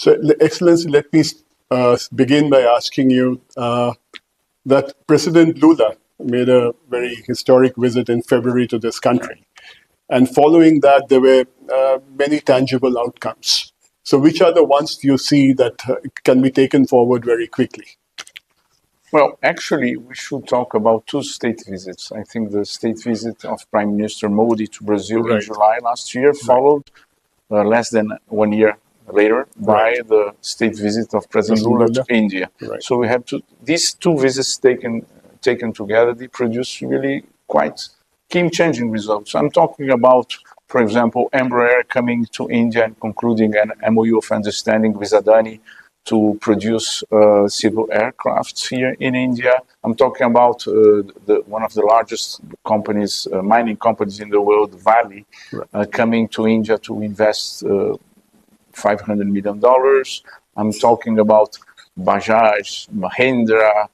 So, Excellency, let me begin by asking you that President Lula made a very historic visit in February to this country. And following that, there were many tangible outcomes. So which are the ones you see that can be taken forward very quickly? Well, actually, we should talk about two state visits. I think the state visit of Prime Minister Modi to Brazil in July last year, followed less than 1 year later by the state visit of President Lula to India. So we have these two visits taken together, they produce really quite game-changing results. I'm talking about, for example, Embraer coming to India and concluding an MOU of understanding with Adani to produce civil aircrafts here in India. I'm talking about one of the largest companies, mining companies in the world, Vale, coming to India to invest $500 million. I'm talking about Bajaj, Mahindra,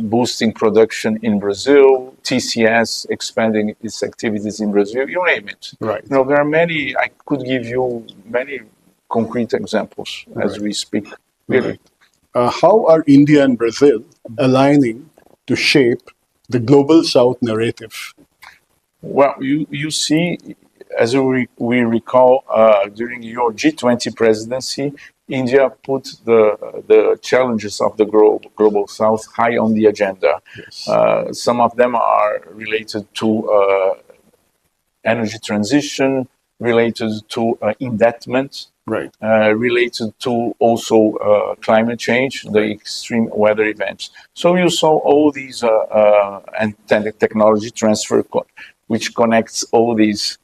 boosting production in Brazil, TCS expanding its activities in Brazil, you name it. Right. You know, there are many, I could give you many concrete examples as we speak. Really. How are India and Brazil aligning to shape the global South narrative? Well, you see, as we recall, during your G20 presidency, India put the challenges of the global South high on the agenda. Yes. Some of them are related to energy transition, related to indebtedness, related to also climate change, the extreme weather events. So you saw all these and technology transfer, which connects all these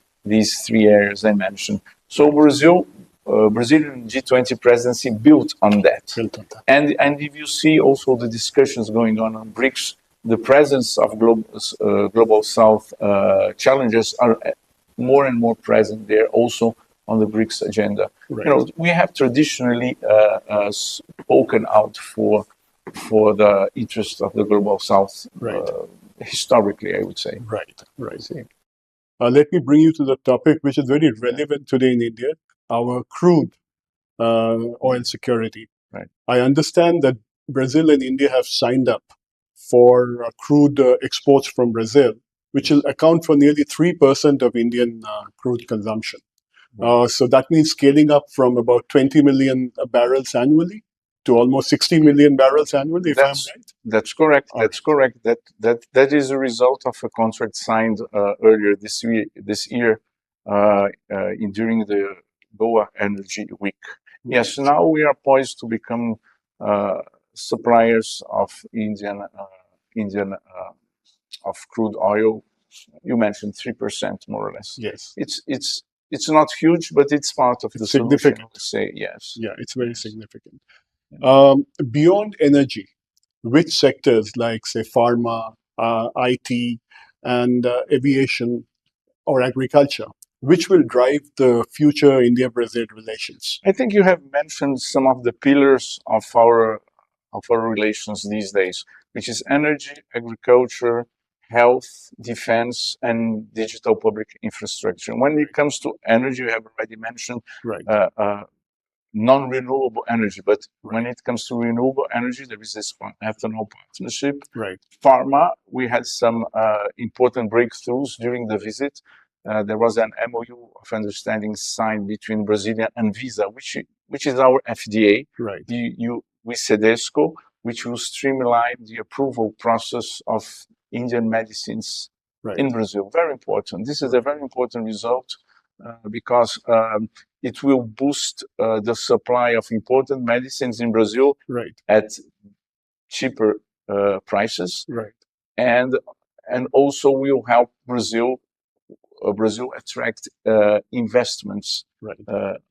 three areas I mentioned. So Brazilian G20 presidency built on that. And if you see also the discussions going on BRICS, the presence of global South challenges are more and more present there also on the BRICS agenda. You know, we have traditionally spoken out for the interests of the global South historically, I would say. Let me bring you to the topic which is very relevant today in India, our crude oil security. I understand that Brazil and India have signed up for crude exports from Brazil, which will account for nearly 3% of Indian crude consumption. So that means scaling up from about 20 million barrels annually to almost 60 million barrels annually, if I'm right? That's correct. That's correct. That is a result of a contract signed earlier this year during the Goa Energy Week. Yes, now we are poised to become suppliers of Indian of crude oil. You mentioned 3%, more or less. Yes. It's not huge, but it's part of the solution, I would say. Yes. Yeah, it's very significant. Beyond energy, which sectors like, say, pharma, IT, and aviation or agriculture, which will drive the future India-Brazil relations? I think you have mentioned some of the pillars of our relations these days, which is energy, agriculture, health, defense, and digital public infrastructure. When it comes to energy, you have already mentioned non-renewable energy, but when it comes to renewable energy, there is this ethanol partnership. Pharma, we had some important breakthroughs during the visit. There was an MOU of understanding signed between Brazil and Visa, which is our FDA, with CEDESCO, which will streamline the approval process of Indian medicines in Brazil. Very important. This is a very important result because it will boost the supply of important medicines in Brazil at cheaper prices, and also will help Brazil attract investments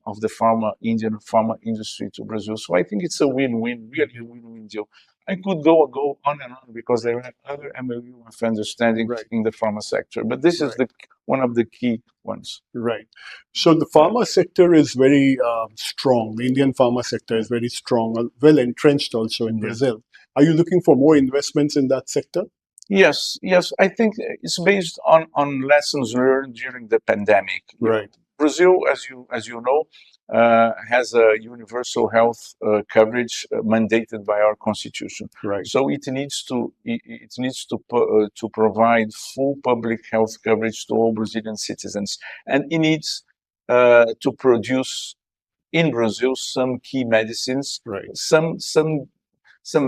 of the Indian pharma industry to Brazil. So I think it's a win-win, really a win-win deal. I could go on and on because there are other MOU of understanding in the pharma sector, but this is one of the key ones. So the pharma sector is very strong. The Indian pharma sector is very strong, well entrenched also in Brazil. Are you looking for more investments in that sector? Yes. I think it's based on lessons learned during the pandemic. Brazil, as you know, has a universal health coverage mandated by our constitution. Right. So it needs to provide full public health coverage to all Brazilian citizens, and it needs to produce in Brazil some key medicines. Right. Some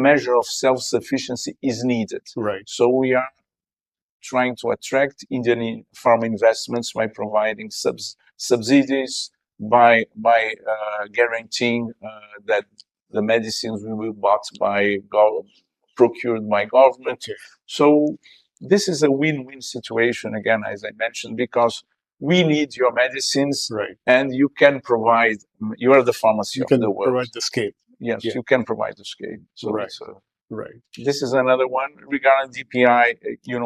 measure of self-sufficiency is needed. Right. So we are trying to attract Indian pharma investments by providing subsidies, by guaranteeing that the medicines will be bought procured by government. Okay. So this is a win-win situation, again, as I mentioned, because we need your medicines, right, and you can provide, you are the pharmacy of the world. You can provide the scale. Yes, you can provide the scale. So right. Right. This is another one. Regarding DPI,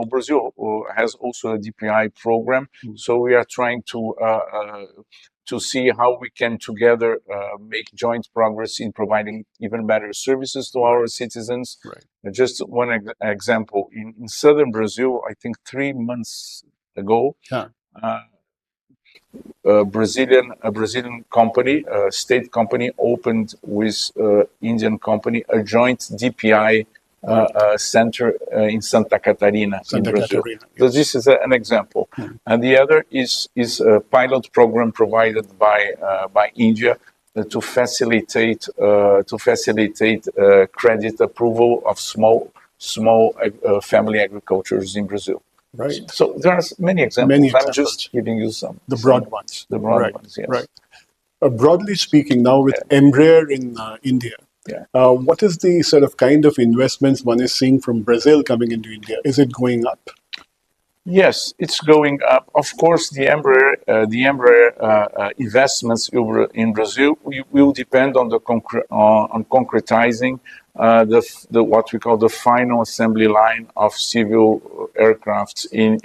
Brazil has also a DPI program. So we are trying to see how we can together make joint progress in providing even better services to our citizens. Right. Just one example, in southern Brazil, I think 3 months ago, a Brazilian company, a state company, opened with Indian company a joint DPI center in Santa Catarina in Brazil. Yes. So this is an example, and the other is a pilot program provided by India to facilitate credit approval of small family agricultures in Brazil. Right. So there are many examples. I'm just giving you some. The broad ones. The broad ones, yes. Right. Broadly speaking, now with Embraer in India, what is the sort of kind of investments one is seeing from Brazil coming into India? Is it going up? Yes, it's going up. Of course, the Embraer investments in Brazil will depend on on concretizing the what we call the final assembly line of civil aircrafts in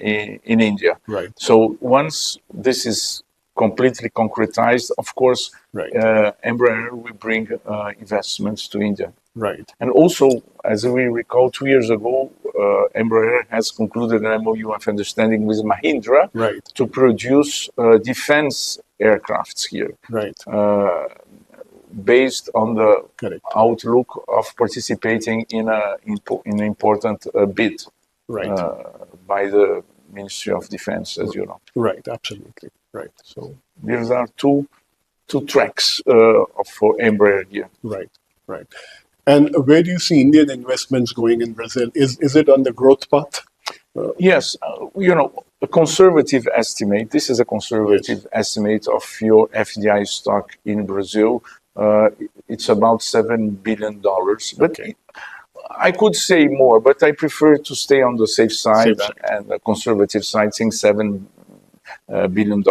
India. Right. So once this is completely concretized, of course, Embraer will bring investments to India. Right. And also, as we recall, 2 years ago, Embraer has concluded an MOU of understanding with Mahindra to produce defense aircrafts here. Right. Based on the outlook of participating in an important bid by the Ministry of Defense, as you know. Right, absolutely. Right. So these are two tracks for Embraer here. Right, right. And where do you see Indian investments going in Brazil? Is it on the growth path? Yes, a conservative estimate. This is a conservative estimate of your FDI stock in Brazil. It's about $7 billion. But I could say more, but I prefer to stay on the safe side and the conservative side, saying $7 billion.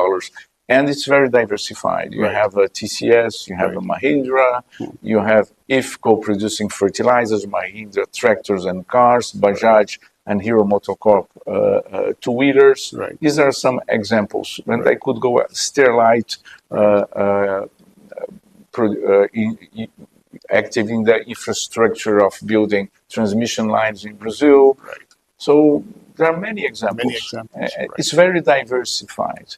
And it's very diversified. You have a TCS, you have a Mahindra, you have IFCO producing fertilizers, Mahindra tractors and cars, Bajaj and Hero Motocorp two-wheelers. These are some examples. And I could go Sterlite, active in the infrastructure of building transmission lines in Brazil. So there are many examples. It's very diversified.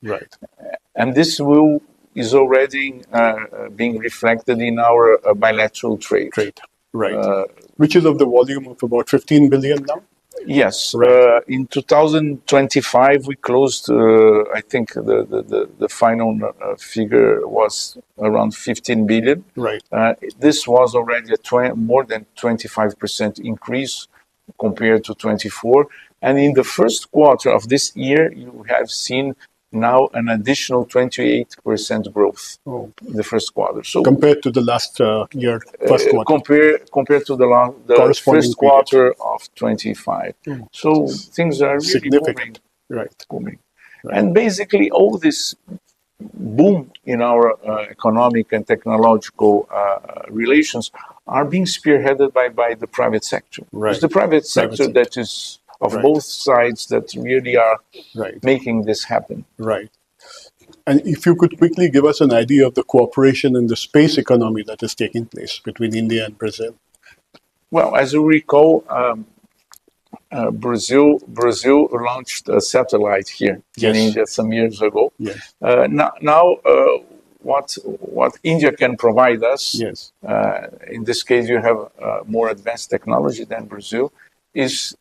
And this is already being reflected in our bilateral trade. Which is of the volume of about 15 billion now? Yes. In 2025, we closed, I think the final figure was around 15 billion. This was already a more than 25% increase compared to 24. And in the first quarter of this year, you have seen now an additional 28% growth in the first quarter. So compared to the last year, first quarter. Compared to the first quarter of 25. So things are really moving. And basically all this boom in our economic and technological relations are being spearheaded by the private sector. It's the private sector that is of both sides that really are making this happen. Right. And if you could quickly give us an idea of the cooperation in the space economy that is taking place between India and Brazil. Well, as you recall, Brazil launched a satellite here in India some years ago. Now what India can provide us. Yes. In this case, you have more advanced technology than Brazil. Is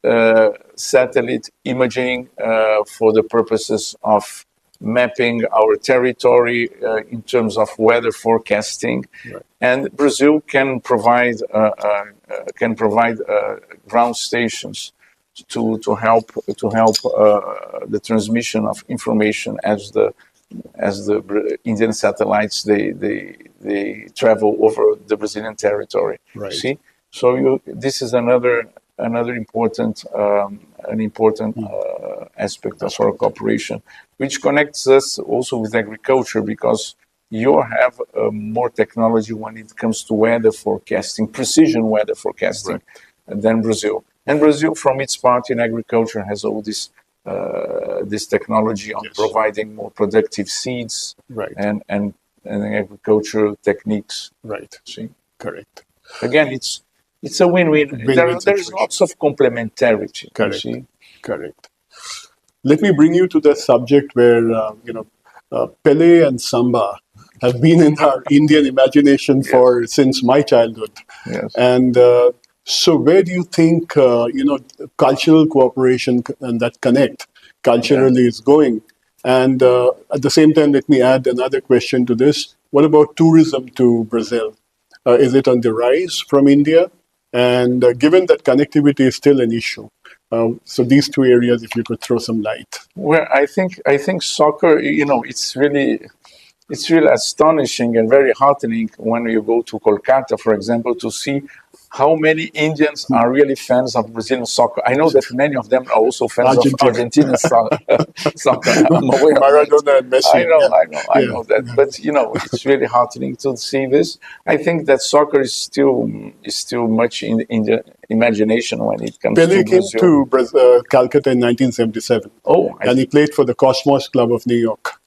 satellite imaging for the purposes of mapping our territory in terms of weather forecasting, right. And Brazil can provide ground stations to help the transmission of information as the Indian satellites they travel over the Brazilian territory. Right. See, so this is another important aspect of our cooperation, which connects us also with agriculture, because you have more technology when it comes to weather forecasting, precision weather forecasting, right, than Brazil. And Brazil, from its part in agriculture, has all this technology on, yes, providing more productive seeds, right, and agricultural techniques. Right. See? Correct. Again, it's a win-win. There's lots of complementarity. Correct. You see? Correct. Let me bring you to the subject where Pele and Samba have been in our Indian imagination, yes, since my childhood. Yes. And so where do you think cultural cooperation and that connect culturally, yeah, is going? And at the same time, let me add another question to this. What about tourism to Brazil? Is it on the rise from India? And given that connectivity is still an issue, so these two areas, if you could throw some light. Well, I think soccer, it's really astonishing and very heartening when you go to Kolkata, for example, to see how many Indians are really fans of Brazilian soccer. I know that many of them are also fans of Argentinian soccer. I'm aware of Maradona and Messi. I know that. Yeah. But it's really heartening to see this. I think that soccer is still much in the imagination when it comes Pele to Brazil. Came to Calcutta in 1977. And he played for the Cosmos Club of New York.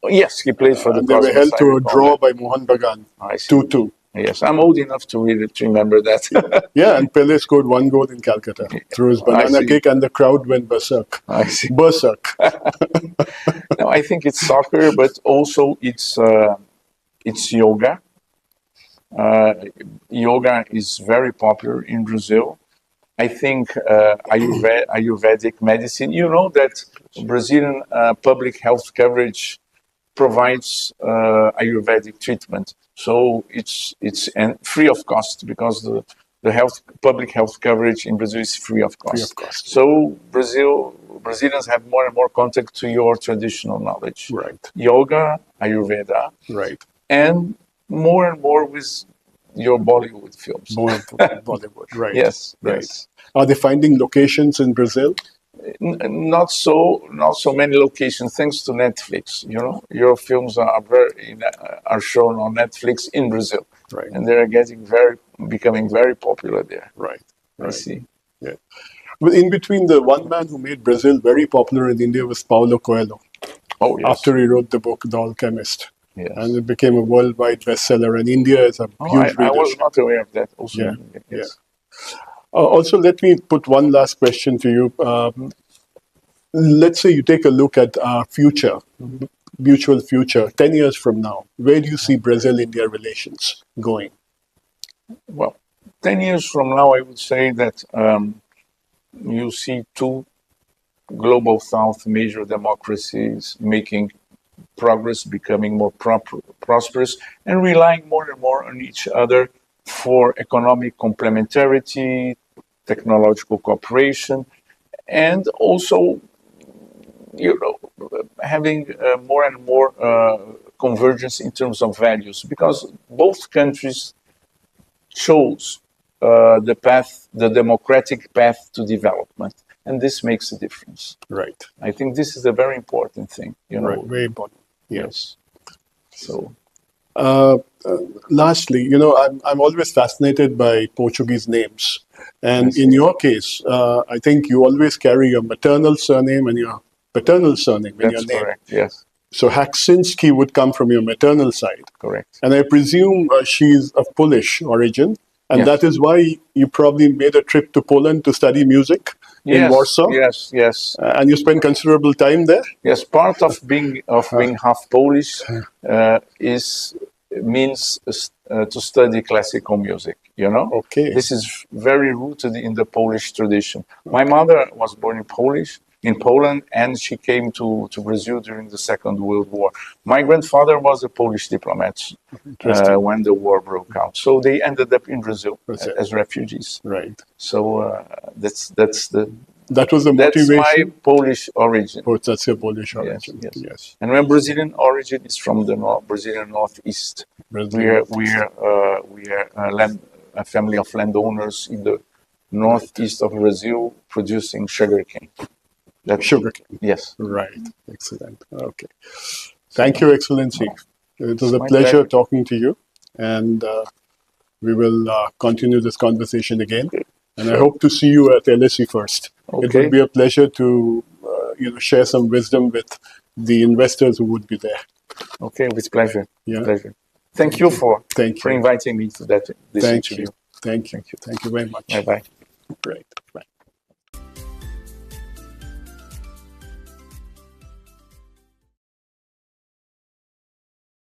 Yes, he played for the Cosmos. They were held to a draw by Mohan Bagan, 2-2. Yes, I'm old enough to remember that. Yeah, and Pele scored 1 goal in Calcutta through his banana kick, and the crowd went berserk. I see. Berserk. No, I think it's soccer, but also it's yoga. Yoga is very popular in Brazil. I think Ayurvedic medicine. You know that Brazilian public health coverage provides Ayurvedic treatment, so it's free of cost, because the public health coverage in Brazil is free of cost. Free of cost. So Brazilians have more and more contact to your traditional knowledge, right? Yoga, Ayurveda, right, and more with your Bollywood films. More Bollywood, right? Yes, right. Yes. Are they finding locations in Brazil? Not so many locations, thanks to Netflix. Your films are shown on Netflix in Brazil, right? And they're becoming very popular there. Right. I see. Yeah. Well, in between, the one man who made Brazil very popular in India was Paulo Coelho. Oh, yes. After he wrote the book The Alchemist. Yes. And it became a worldwide bestseller, and India is a huge readership. I was not aware of that. Also, yeah. Yes. Also, let me put one last question to you. Let's say you take a look at our future, mutual future, 10 years from now. Where do you see Brazil-India relations going? Well, 10 years from now, I would say that you see two global South major democracies making progress, becoming more prosperous, and relying more and more on each other for economic complementarity, technological cooperation, and also, having more and more convergence in terms of values, because both countries chose the democratic path to development, and this makes a difference. Right. I think this is a very important thing. Right. Very important. Yes. So. Lastly, I'm always fascinated by Portuguese names. And in your case, I think you always carry your maternal surname and your paternal surname in your name. That's correct, yes. So Haksinski would come from your maternal side. Correct. And I presume she's of Polish origin. And yes. That is why you probably made a trip to Poland to study music. in Warsaw. Yes. And you spent considerable time there. Yes, part of being half Polish means to study classical music. You know, okay. This is very rooted in the Polish tradition. My mother was born in Poland, and she came to Brazil during the Second World War. My grandfather was a Polish diplomat when the war broke out. So they ended up in Brazil as refugees. Right. So that was the motivation. That's my Polish origin. Oh, that's your Polish origin. Yes. And my Brazilian origin is from the Brazilian Northeast. We are a family of landowners in the northeast of Brazil producing sugarcane. Sugarcane. Yes. Right. Excellent. Okay. Thank you, Excellency. It was a pleasure talking to you, and we will continue this conversation again. And I hope to see you at LAC First. Okay. It would be a pleasure to share some wisdom with the investors who would be there. Okay, with pleasure. Yeah. Pleasure. Thank you for inviting me to this interview. Thank you very much. Bye-bye. Great.